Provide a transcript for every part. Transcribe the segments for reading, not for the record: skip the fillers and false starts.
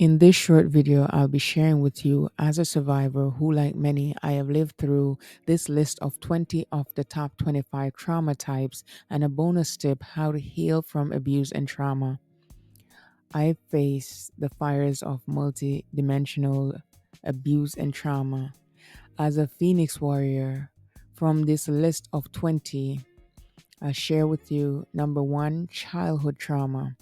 In this short video, I'll be sharing with you as a survivor who, like many, I have lived through this list of 20 of the top 25 trauma types and a bonus tip how to heal from abuse and trauma. I face the fires of multi-dimensional abuse and trauma. As a Phoenix warrior, from this list of 20, I'll share with you number one, childhood trauma.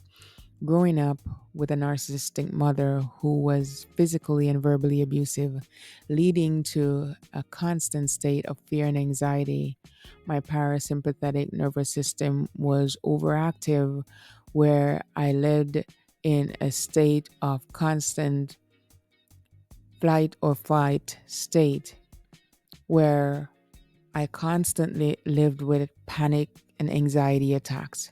Growing up with a narcissistic mother who was physically and verbally abusive, leading to a constant state of fear and anxiety, my parasympathetic nervous system was overactive, where I lived in a state of constant flight or fight state, where I constantly lived with panic and anxiety attacks.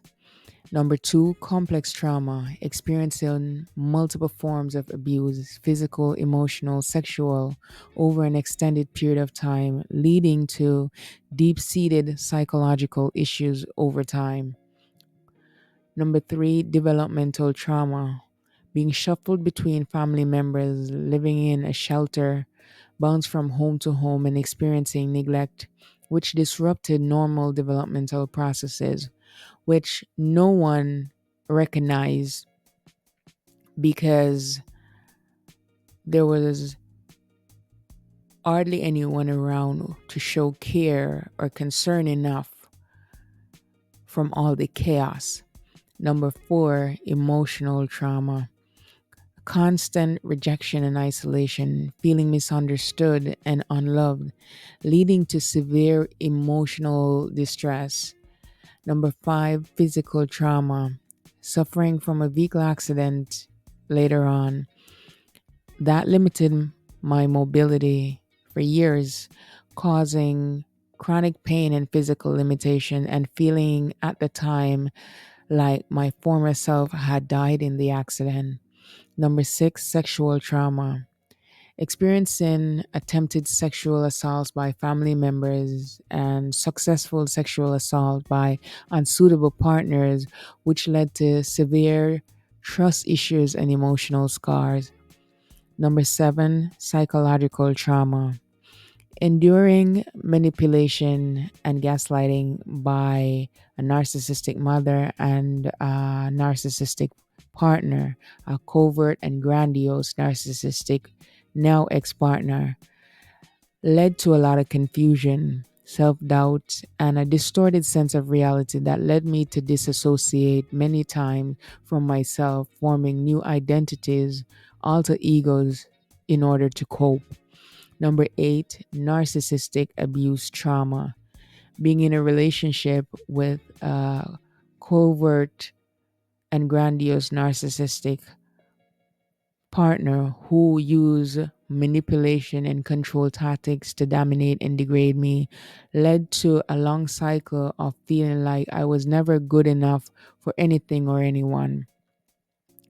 Number two, complex trauma, experiencing multiple forms of abuse, physical, emotional, sexual, over an extended period of time, leading to deep seated psychological issues over time. Number three, developmental trauma, being shuffled between family members, living in a shelter, bounced from home to home, and experiencing neglect, which disrupted normal developmental processes which no one recognized because there was hardly anyone around to show care or concern enough from all the chaos. Number four, emotional trauma. Constant rejection and isolation, feeling misunderstood and unloved, leading to severe emotional distress. Number five, physical trauma. Suffering from a vehicle accident later on. That limited my mobility for years, causing chronic pain and physical limitation, and feeling at the time like my former self had died in the accident. Number six, sexual trauma. Experiencing attempted sexual assaults by family members and successful sexual assault by unsuitable partners, which led to severe trust issues and emotional scars. Number seven, psychological trauma. Enduring manipulation and gaslighting by a narcissistic mother and a narcissistic partner, a covert and grandiose narcissistic, now ex partner, led to a lot of confusion, self doubt, and a distorted sense of reality that led me to disassociate many times from myself, forming new identities, alter egos in order to cope. Number eight, narcissistic abuse trauma. Being in a relationship with a covert and grandiose narcissistic partner who use manipulation and control tactics to dominate and degrade me led to a long cycle of feeling like I was never good enough for anything or anyone.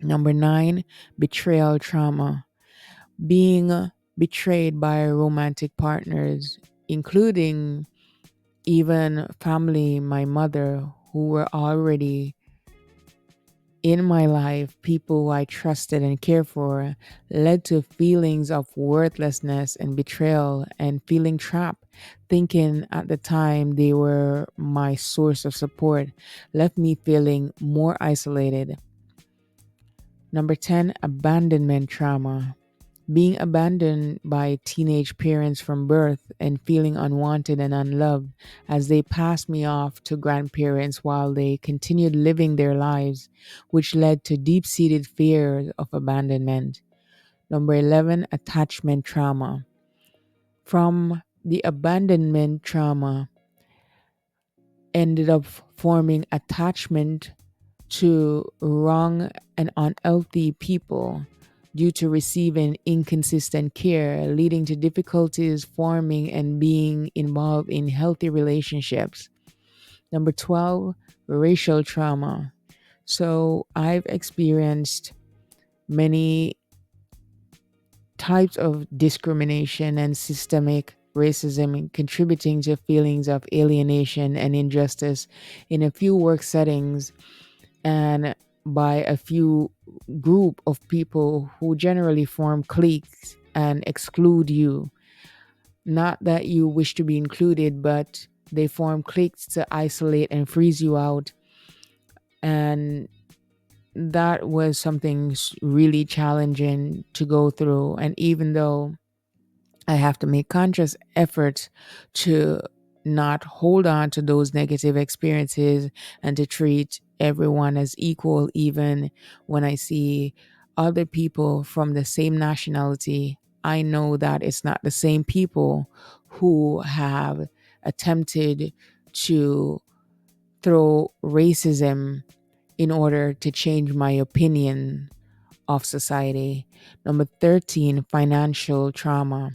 Number nine, betrayal trauma. Being betrayed by romantic partners, including even family, my mother, who were already in my life, people who I trusted and cared for, led to feelings of worthlessness and betrayal and feeling trapped, thinking at the time they were my source of support, left me feeling more isolated. Number 10, abandonment trauma. Being abandoned by teenage parents from birth and feeling unwanted and unloved as they passed me off to grandparents while they continued living their lives, which led to deep seated fears of abandonment. Number 11, attachment trauma. From the abandonment trauma, ended up forming attachment to wrong and unhealthy people due to receiving inconsistent care, leading to difficulties forming and being involved in healthy relationships. Number 12, racial trauma. So I've experienced many types of discrimination and systemic racism contributing to feelings of alienation and injustice in a few work settings and by a few group of people who generally form cliques and exclude you. Not that you wish to be included, but they form cliques to isolate and freeze you out. And that was something really challenging to go through. And even though I have to make conscious efforts to not hold on to those negative experiences and to treat everyone as equal, even when I see other people from the same nationality. I know that it's not the same people who have attempted to throw racism in order to change my opinion of society. Number 13, financial trauma.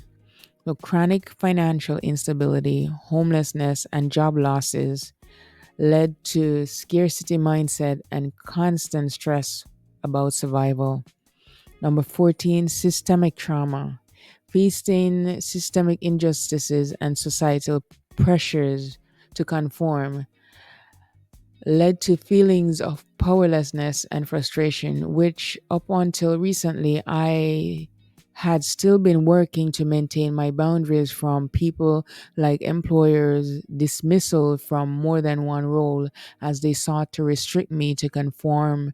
So, chronic financial instability, homelessness, and job losses led to scarcity mindset and constant stress about survival. Number 14, systemic trauma. Facing systemic injustices and societal pressures to conform led to feelings of powerlessness and frustration, which up until recently I had still been working to maintain my boundaries from people like employers' dismissal from more than one role as they sought to restrict me to conform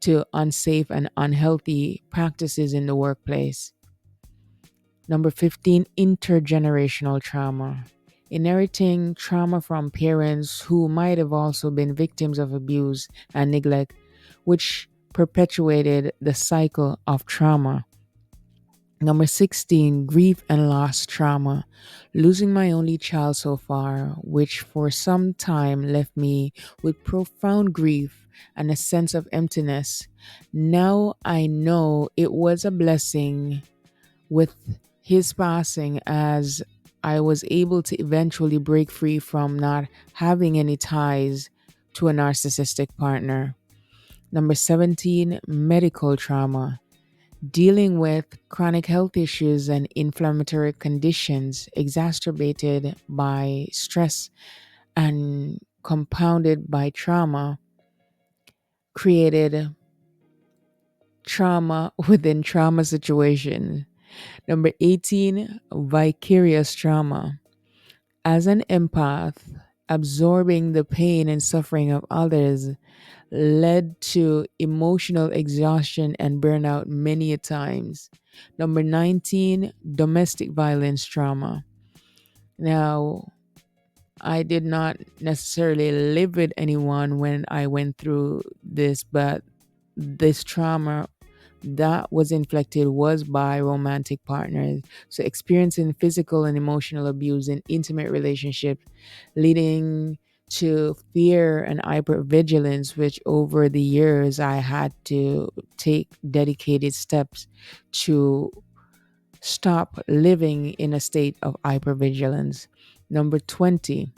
to unsafe and unhealthy practices in the workplace. Number 15, intergenerational trauma. Inheriting trauma from parents who might have also been victims of abuse and neglect, which perpetuated the cycle of trauma. Number 16, grief and loss trauma. Losing my only child so far, which for some time left me with profound grief and a sense of emptiness. Now I know it was a blessing with his passing, as I was able to eventually break free from not having any ties to a narcissistic partner. Number 17, medical trauma. Dealing with chronic health issues and inflammatory conditions exacerbated by stress and compounded by trauma created trauma within trauma situation. Number 18, vicarious trauma. As an empath, absorbing the pain and suffering of others led to emotional exhaustion and burnout many a times. Number 19, domestic violence trauma. Now, I did not necessarily live with anyone when I went through this, but this trauma that was inflicted was by romantic partners. So, experiencing physical and emotional abuse in intimate relationships, leading to fear and hypervigilance, which over the years I had to take dedicated steps to stop living in a state of hypervigilance. Number 20,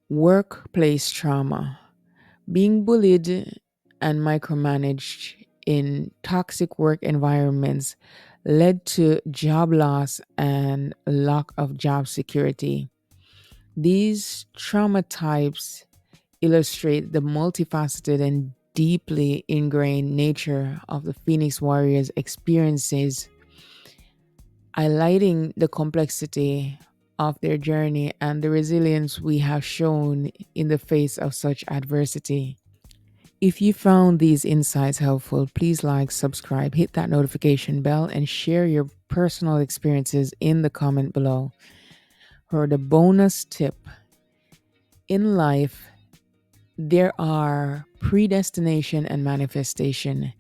workplace trauma. Being bullied and micromanaged in toxic work environments led to job loss and lack of job security. These trauma types illustrate the multifaceted and deeply ingrained nature of the Phoenix Warriors' experiences, highlighting the complexity of their journey and the resilience we have shown in the face of such adversity. If you found these insights helpful, please like, subscribe, hit that notification bell, and share your personal experiences in the comment below. For the bonus tip, in life, there are predestination and manifestation.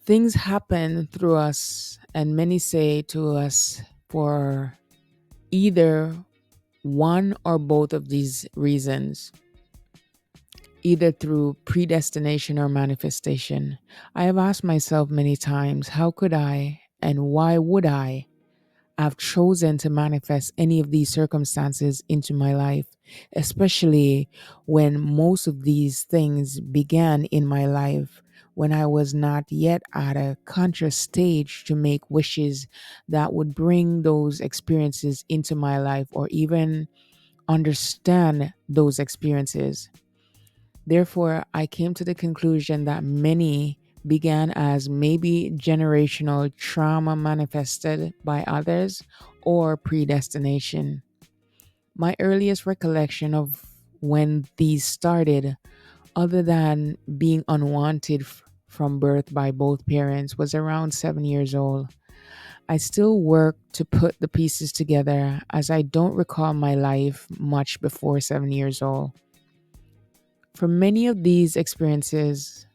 Things happen through us, and many say to us for either one or both of these reasons, either through predestination or manifestation. I have asked myself many times, how could I and why would I have chosen to manifest any of these circumstances into my life, especially when most of these things began in my life when I was not yet at a conscious stage to make wishes that would bring those experiences into my life or even understand those experiences. Therefore, I came to the conclusion that many began as maybe generational trauma manifested by others or predestination. My earliest recollection of when these started, other than being unwanted from birth by both parents, was around 7 years old. I still work to put the pieces together as I don't recall my life much before 7 years old. For many of these experiences,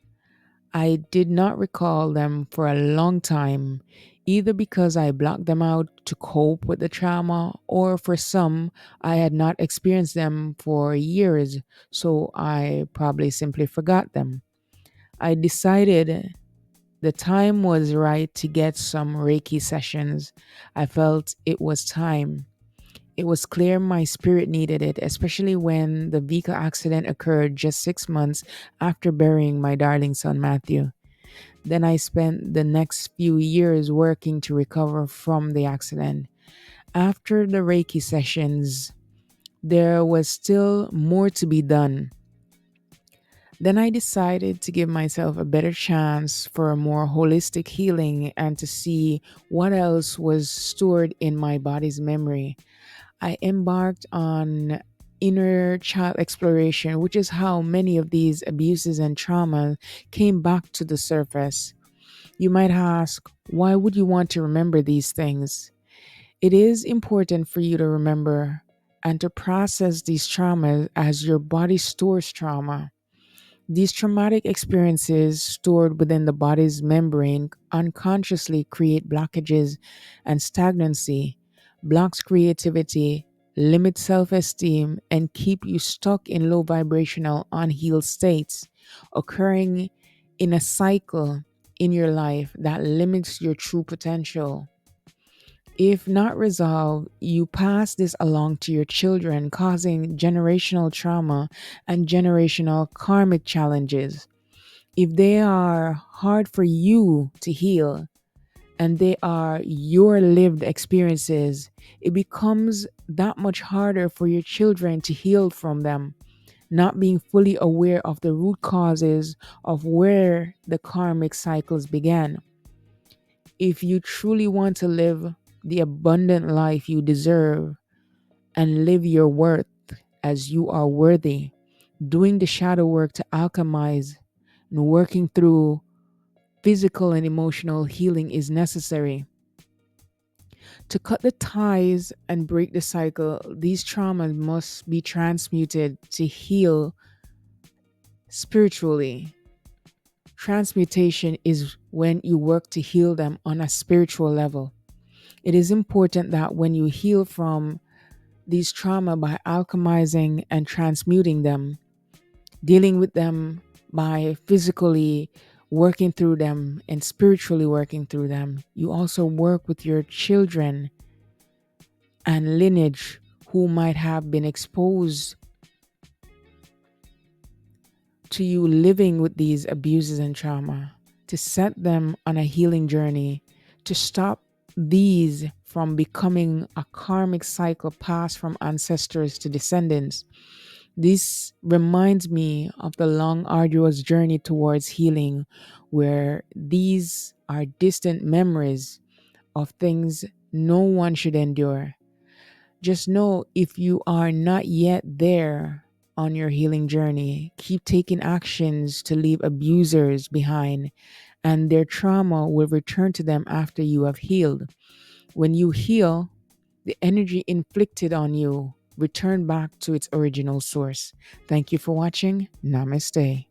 I did not recall them for a long time, either because I blocked them out to cope with the trauma, or for some, I had not experienced them for years, so I probably simply forgot them. I decided the time was right to get some Reiki sessions. I felt it was time. It was clear my spirit needed it, especially when the vehicle accident occurred just 6 months after burying my darling son Matthew. Then I spent the next few years working to recover from the accident. After the Reiki sessions, there was still more to be done. Then I decided to give myself a better chance for a more holistic healing and to see what else was stored in my body's memory. I embarked on inner child exploration, which is how many of these abuses and traumas came back to the surface. You might ask, why would you want to remember these things? It is important for you to remember and to process these traumas as your body stores trauma. These traumatic experiences stored within the body's membrane unconsciously create blockages and stagnancy, blocks creativity, limit self-esteem, and keep you stuck in low vibrational unhealed states, occurring in a cycle in your life that limits your true potential. If not resolved, you pass this along to your children, causing generational trauma and generational karmic challenges. If they are hard for you to heal and they are your lived experiences, it becomes that much harder for your children to heal from them, not being fully aware of the root causes of where the karmic cycles began. If you truly want to live the abundant life you deserve and live your worth as you are worthy, doing the shadow work to alchemize and working through physical and emotional healing is necessary. To cut the ties and break the cycle, these traumas must be transmuted to heal spiritually. Transmutation is when you work to heal them on a spiritual level. It is important that when you heal from these trauma by alchemizing and transmuting them, dealing with them by physically working through them and spiritually working through them, you also work with your children and lineage who might have been exposed to you living with these abuses and trauma, to set them on a healing journey, to stop these from becoming a karmic cycle passed from ancestors to descendants. This reminds me of the long, arduous journey towards healing, where these are distant memories of things no one should endure. Just know if you are not yet there on your healing journey, keep taking actions to leave abusers behind, and their trauma will return to them after you have healed. When you heal, the energy inflicted on you return back to its original source. Thank you for watching. Namaste.